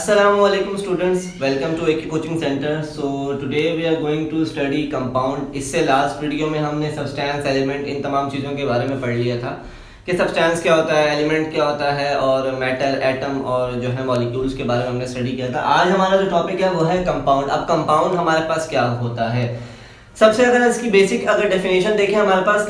Assalamualaikum students, welcome to AK Coaching Center. So today we are going to study compound. इससे last video में हमने substance, element, इन तमाम चीज़ों के बारे में पढ़ लिया था कि सब्सटेंस क्या होता है, एलिमेंट क्या होता है और मेटल, एटम और जो है मॉलिक्यूल्स के बारे में हमने स्टडी किया था। आज हमारा जो टॉपिक है वो है कंपाउंड। अब कंपाउंड हमारे पास क्या होता है, सबसे अगर इसकी बेसिक अगर डेफिनेशन देखें, हमारे पास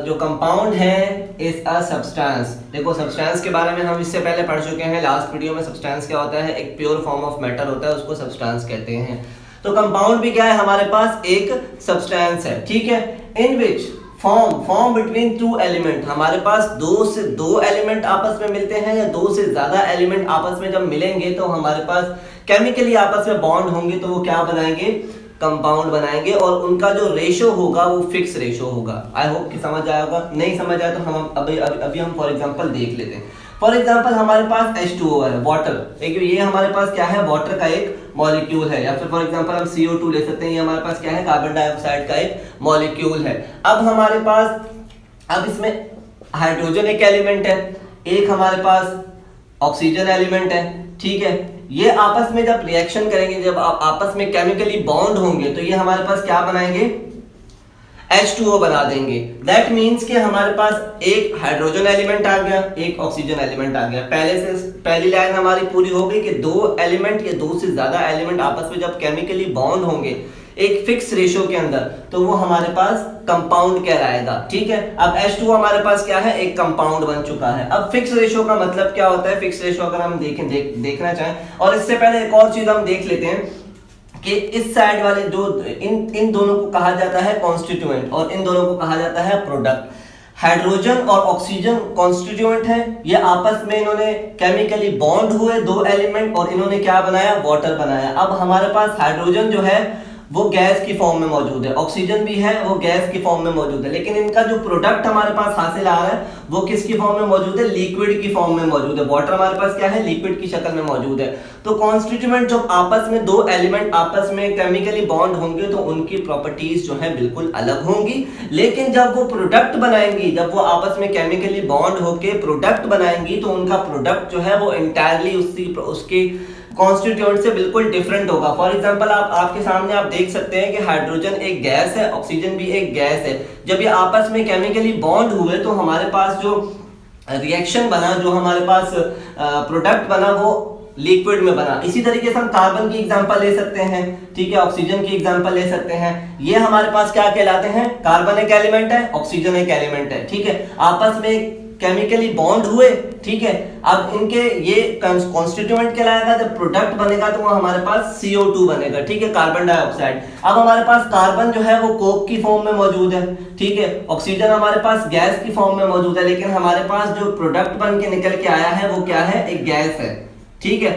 जो कंपाउंड है इज अ सब्सटेंस। देखो सब्सटेंस के बारे में हम इससे पहले पढ़ चुके हैं लास्ट वीडियो में। सब्सटेंस क्या होता है, एक प्योर फॉर्म ऑफ मैटर होता है, उसको सब्सटेंस कहते हैं। तो कंपाउंड भी क्या है, हमारे पास एक सब्सटेंस है, ठीक है, in which form between two element. हमारे पास दो एलिमेंट आपस में मिलते हैं या दो से ज्यादा एलिमेंट आपस में जब मिलेंगे तो हमारे पास केमिकली आपस में बॉन्ड होंगे, तो वो क्या बनाएंगे, कंपाउंड बनाएंगे। और उनका जो रेशो होगा वो फिक्स रेशो होगा। आई होप कि समझ आया होगा। नहीं समझ आया तो हम अभी हम फॉर एग्जांपल देख लेते हैं। फॉर एग्जांपल हमारे पास H2O है, वाटर, ये हमारे पास क्या है, वाटर का एक मॉलिक्यूल है। या फिर फॉर एग्जांपल हम CO2 ले सकते हैं, ये हमारे पास क्या है, कार्बन डाइऑक्साइड का एक मॉलिक्यूल है। अब हमारे पास, अब इसमें हाइड्रोजन एक एलिमेंट है, एक हमारे पास ऑक्सीजन एलिमेंट है, ठीक है। ये आपस में जब रिएक्शन करेंगे, जब आपस में केमिकली बॉन्ड होंगे, तो ये हमारे पास क्या बनाएंगे, H2O बना देंगे। दैट मीन्स कि हमारे पास एक हाइड्रोजन एलिमेंट आ गया, एक ऑक्सीजन एलिमेंट आ गया। पहली लाइन हमारी पूरी हो गई कि दो एलिमेंट या दो से ज्यादा एलिमेंट आपस में जब केमिकली बॉन्ड होंगे एक फिक्स रेशो के अंदर, तो वो हमारे पास कंपाउंड कहलाएगा, ठीक है। अब H2O हमारे पास क्या है, एक कंपाउंड बन चुका है। अब फिक्स रेशो का मतलब क्या होता है, फिक्स रेशो अगर हम देखना चाहें, और इससे पहले एक और चीज हम देख लेते हैं कि इस साइड वाले जो इन दोनों को कहा जाता है कॉन्स्टिट्यूएंट और इन दोनों को कहा जाता है प्रोडक्ट। हाइड्रोजन और ऑक्सीजन कॉन्स्टिट्यूएंट है, ये आपस में इन्होंने केमिकली बॉन्ड हुए दो एलिमेंट और इन्होंने क्या बनाया, वाटर बनाया। अब हमारे पास हाइड्रोजन जो है वो गैस की फॉर्म में मौजूद है, ऑक्सीजन भी है वो गैस की फॉर्म में मौजूद है, लेकिन इनका जो प्रोडक्ट हमारे पास हासिल आ रहा है वो किसकी फॉर्म में मौजूद है, लिक्विड की फॉर्म में मौजूद है। वाटर हमारे पास क्या है, लिक्विड की शक्ल में मौजूद है। तो कॉन्स्टिट्यूएंट जब आपस में दो एलिमेंट आपस में केमिकली बॉन्ड होंगे तो उनकी प्रॉपर्टीज जो है बिल्कुल अलग होंगी। लेकिन जब वो प्रोडक्ट बनाएंगी, जब वो आपस में केमिकली बॉन्ड होके प्रोडक्ट बनाएंगी, तो उनका प्रोडक्ट जो है वो इंटायरली उसके कॉन्स्टिट्यूएंट से बिल्कुल डिफरेंट होगा। फॉर एग्जांपल आपके सामने आप देख सकते हैं कि हाइड्रोजन एक गैस है, ऑक्सीजन भी एक गैस है। जब ये आपस में केमिकली बॉन्ड हुए तो हमारे पास जो रिएक्शन बना, जो हमारे पास प्रोडक्ट बना, वो लिक्विड में बना। इसी तरीके से हम कार्बन की एग्जांपल ले सकते हैं, ठीक है, ऑक्सीजन की एग्जांपल ले सकते हैं। ये हमारे पास क्या कहलाते हैं, कार्बन एक एलिमेंट है, ऑक्सीजन एक एलिमेंट है, ठीक है, आपस में केमिकली बॉन्ड हुए, ठीक है। अब इनके ये कॉन्स्टिट्यूएंट कहलाएगा, जब प्रोडक्ट बनेगा तो वो हमारे पास CO2 बनेगा, ठीक है, कार्बन डाइऑक्साइड। अब हमारे पास कार्बन जो है वो कोक की फॉर्म में मौजूद है, ठीक है, ऑक्सीजन हमारे पास गैस की फॉर्म में मौजूद है, लेकिन हमारे पास जो प्रोडक्ट बन के निकल के आया है वो क्या है, एक गैस है, ठीक है।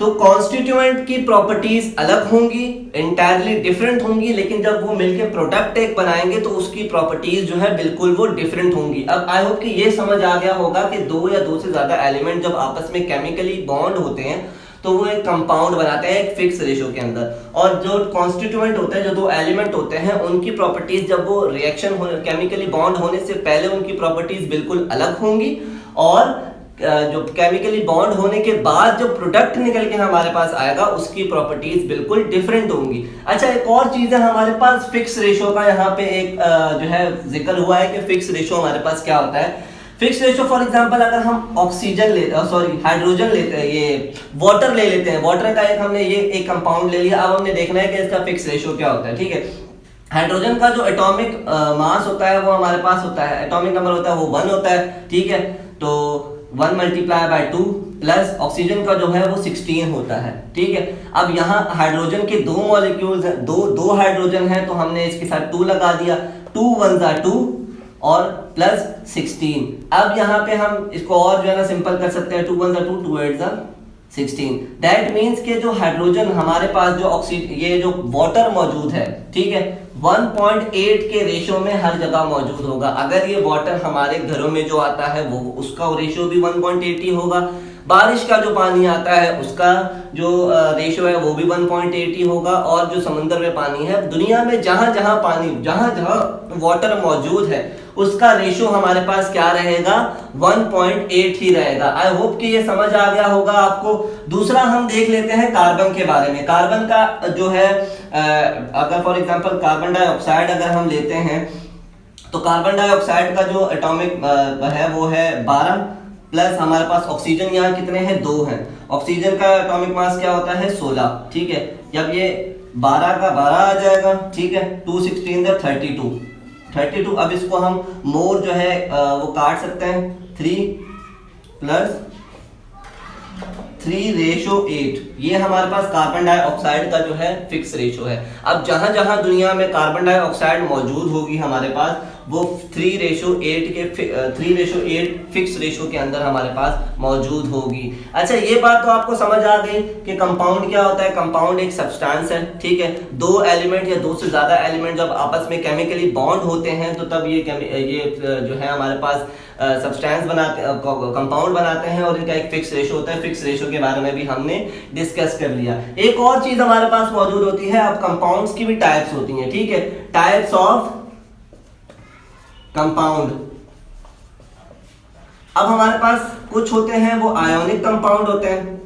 तो कॉन्स्टिट्यूएंट की प्रॉपर्टीज अलग होंगी, इंटायरली डिफरेंट होंगी, लेकिन जब वो मिलके प्रोडक्ट एक बनाएंगे तो उसकी प्रॉपर्टीज जो है बिल्कुल वो डिफरेंट होंगी। अब आई होप कि ये समझ आ गया होगा कि दो या दो से ज्यादा एलिमेंट जब आपस में केमिकली बॉन्ड होते हैं तो वो एक कंपाउंड बनाते हैं एक फिक्स रेशो के अंदर। और जो कॉन्स्टिट्यूएंट होते हैं, जो दो एलिमेंट होते हैं, उनकी प्रॉपर्टीज जब वो रिएक्शन केमिकली बॉन्ड होने से पहले उनकी प्रॉपर्टीज बिल्कुल अलग होंगी, और जो केमिकली बॉन्ड होने के बाद जो प्रोडक्ट निकल के हमारे पास आएगा उसकी प्रॉपर्टीज बिल्कुल डिफरेंट होंगी। अच्छा, एक और चीज है हमारे पास फिक्स रेशो का, यहाँ पे एक जो है जिक्र हुआ है कि फिक्स रेशो हमारे पास क्या होता है। फिक्स रेशो फॉर एग्जांपल अगर हम हाइड्रोजन लेते हैं, ये वाटर ले लेते हैं, वाटर का एक हमने ये एक कंपाउंड ले लिया। अब हमने देखना है कि इसका फिक्स रेशो क्या होता है, ठीक है। हाइड्रोजन का जो एटॉमिक मास होता है वो हमारे पास होता है, एटॉमिक नंबर होता है वो 1 होता है, ठीक है। तो 1 मल्टीप्लाई बाय 2 प्लस ऑक्सीजन का जो है वो 16 होता है, ठीक है। अब यहाँ हाइड्रोजन के दो मॉलिक्यूल्स हैं, दो हाइड्रोजन है, तो हमने इसके साथ 2 लगा दिया, 2 1 2 और प्लस 16। अब यहाँ पे हम इसको और जो है ना सिंपल कर सकते हैं, 2 1 2 2 8 16। दैट मीन्स के जो हाइड्रोजन हमारे पास जो ये जो वाटर मौजूद है, ठीक है, 1.8 के रेशो में हर जगह मौजूद होगा। अगर ये वाटर हमारे घरों में जो आता है वो उसका रेशो भी 1.8 ही होगा। बारिश का जो पानी आता है उसका जो रेशो है वो भी 1.8 ही होगा। और जो समुद्र में पानी है, दुनिया में जहां जहां वाटर मौजूद है उसका रेशो हमारे पास क्या रहेगा, 1.8 ही रहेगा। आई होप कि ये समझ आ गया होगा आपको। दूसरा हम देख लेते हैं कार्बन के बारे में। कार्बन का जो है अगर फॉर एग्जांपल कार्बन डाइऑक्साइड अगर हम लेते हैं तो कार्बन डाइऑक्साइड का जो एटॉमिक है वो है 12 प्लस हमारे पास ऑक्सीजन यहाँ कितने हैं, 2 हैं। ऑक्सीजन का एटॉमिक मास क्या होता है, 16, ठीक है। जब ये 12 का 12 आ जाएगा, ठीक है, 2 16 32। अब इसको हम मोर जो है वो काट सकते हैं, 3 प्लस 3:8। ये हमारे पास कार्बन डाइऑक्साइड का जो है फिक्स रेशो है। अब जहां जहां दुनिया में कार्बन डाइऑक्साइड मौजूद होगी हमारे पास, वो 3:8 फिक्स रेशो के अंदर हमारे पास मौजूद होगी। अच्छा, ये बात तो आपको समझ आ गई कि कंपाउंड क्या होता है। कंपाउंड एक सब्सटेंस है, ठीक है। 2 एलिमेंट या 2 से ज्यादा एलिमेंट जब आपस में केमिकली बॉन्ड होते हैं तो तब ये जो है हमारे पास सब्सटेंस बनाते, कंपाउंड बनाते हैं, और इनका एक फिक्स रेशो होता है। फिक्स रेशो के बारे में भी हमने डिस्कस कर लिया। एक और चीज हमारे पास मौजूद होती है, अब कंपाउंड्स की भी टाइप्स होती हैं, ठीक है। Types of compound. अब हमारे पास कुछ होते हैं वो आयोनिक कंपाउंड होते हैं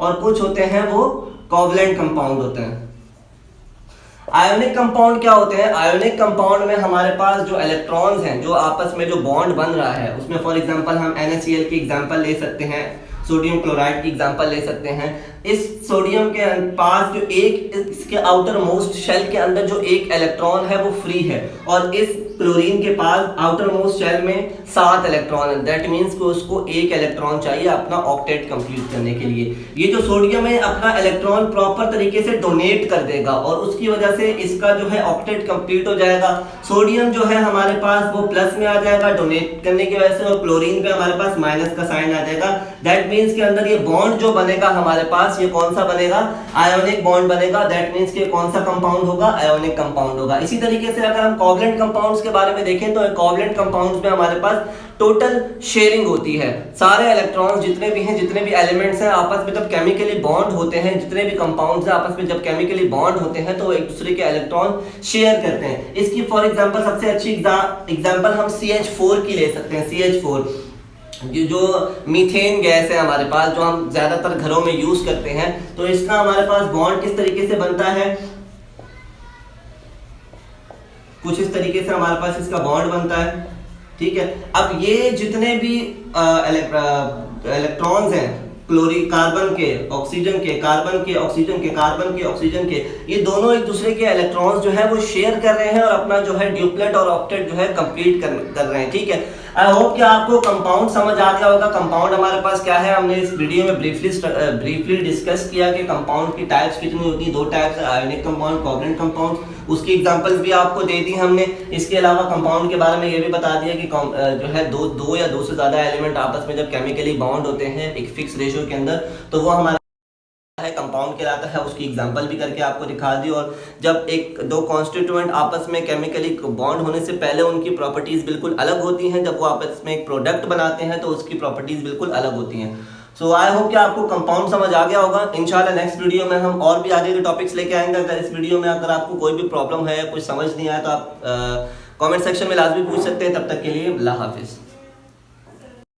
और कुछ होते हैं वो कोवलेंट कंपाउंड होते हैं। आयोनिक कंपाउंड क्या होते हैं, आयोनिक कंपाउंड में हमारे पास जो इलेक्ट्रॉन्स हैं, जो आपस में जो बॉन्ड बन रहा है, उसमें फॉर एग्जांपल हम NaCl की एग्जांपल ले सकते हैं, सोडियम क्लोराइड की एग्जांपल ले सकते हैं। इस सोडियम के पास जो एक इसके आउटर मोस्ट शेल के अंदर जो एक इलेक्ट्रॉन है वो फ्री है, और इस क्लोरीन के पास आउटर मोस्ट शेल में 7 इलेक्ट्रॉन है। दैट मींस कि उसको एक इलेक्ट्रॉन चाहिए अपना ऑक्टेट कंप्लीट करने के लिए। ये जो सोडियम है अपना इलेक्ट्रॉन प्रॉपर तरीके से डोनेट कर देगा और उसकी वजह से इसका जो है ऑक्टेट कंप्लीट हो जाएगा। सोडियम जो है हमारे पास वो प्लस में आ जाएगा डोनेट करने की वजह से, और क्लोरीन पे हमारे पास माइनस का साइन आ जाएगा। दैट मींस के अंदर ये बॉन्ड जो बनेगा हमारे पास, ये कौन सा बनेगा, आयोनिक बॉन्ड बनेगा। दैट मींस कि कौन सा कंपाउंड होगा, आयोनिक कंपाउंड होगा। इसी तरीके से अगर हम कोवलेंट कंपाउंड्स के बारे में देखें तो कोवलेंट कंपाउंड्स में हमारे पास टोटल शेयरिंग होती है। सारे इलेक्ट्रॉन्स जितने भी हैं, जितने भी एलिमेंट्स हैं, आपस में जब केमिकली बॉन्ड होते हैं, जितने भी कंपाउंड्स हैं आपस में जब केमिकली बॉन्ड होते हैं तो एक दूसरे के इलेक्ट्रॉन शेयर करते हैं। इसकी फॉर एग्जांपल सबसे अच्छी एग्जांपल हम CH4 की ले सकते हैं। CH4 जो मीथेन गैस है हमारे पास, जो हम ज्यादातर घरों में यूज करते हैं, तो इसका हमारे पास बॉन्ड किस तरीके से बनता है, कुछ इस तरीके से हमारे पास इसका बॉन्ड बनता है, ठीक है। अब ये जितने भी इलेक्ट्रॉन्स हैं, कार्बन के ऑक्सीजन के, कार्बन के ऑक्सीजन के, कार्बन के ऑक्सीजन के, ये दोनों एक दूसरे के इलेक्ट्रॉन्स जो है वो शेयर कर रहे हैं और अपना जो है ड्यूप्लेट और ऑक्टेट जो है कंप्लीट कर रहे हैं, ठीक है। आई होप कि आपको कंपाउंड समझ आ गया होगा। कंपाउंड हमारे पास क्या है, हमने इस वीडियो में ब्रीफली डिस्कस किया कि कंपाउंड की टाइप्स कितनी होती हैं। 2 टाइप्स है, आयोनिक कंपाउंड, कोवलेंट कंपाउंड। उसकी एग्जांपल्स भी आपको दे दी हमने। इसके अलावा कंपाउंड के बारे में ये भी बता दिया कि जो है दो या 2 से ज्यादा एलिमेंट आपस में जब केमिकली बॉन्ड होते हैं एक फिक्स रेशियो के अंदर, तो वो हमारा है कंपाउंड कहलाता है। उसकी एग्जांपल भी करके आपको दिखा दी। और जब 2 कॉन्स्टिट्यूएंट आपस में केमिकली बॉन्ड होने से पहले उनकी प्रॉपर्टीज बिल्कुल अलग होती हैं, जब वो आपस में एक प्रोडक्ट बनाते हैं तो उसकी प्रॉपर्टीज बिल्कुल अलग होती हैं। सो आई होप कि आपको कंपाउंड समझ आ गया होगा। इंशाल्लाह नेक्स्ट वीडियो में हम और भी आगे के टॉपिक्स लेके आएंगे। अगर इस वीडियो में अगर आपको कोई भी प्रॉब्लम है, कुछ समझ नहीं आया, तो आप कमेंट सेक्शन में लाजमी पूछ सकते हैं। तब तक के लिए अल्लाह हाफिज।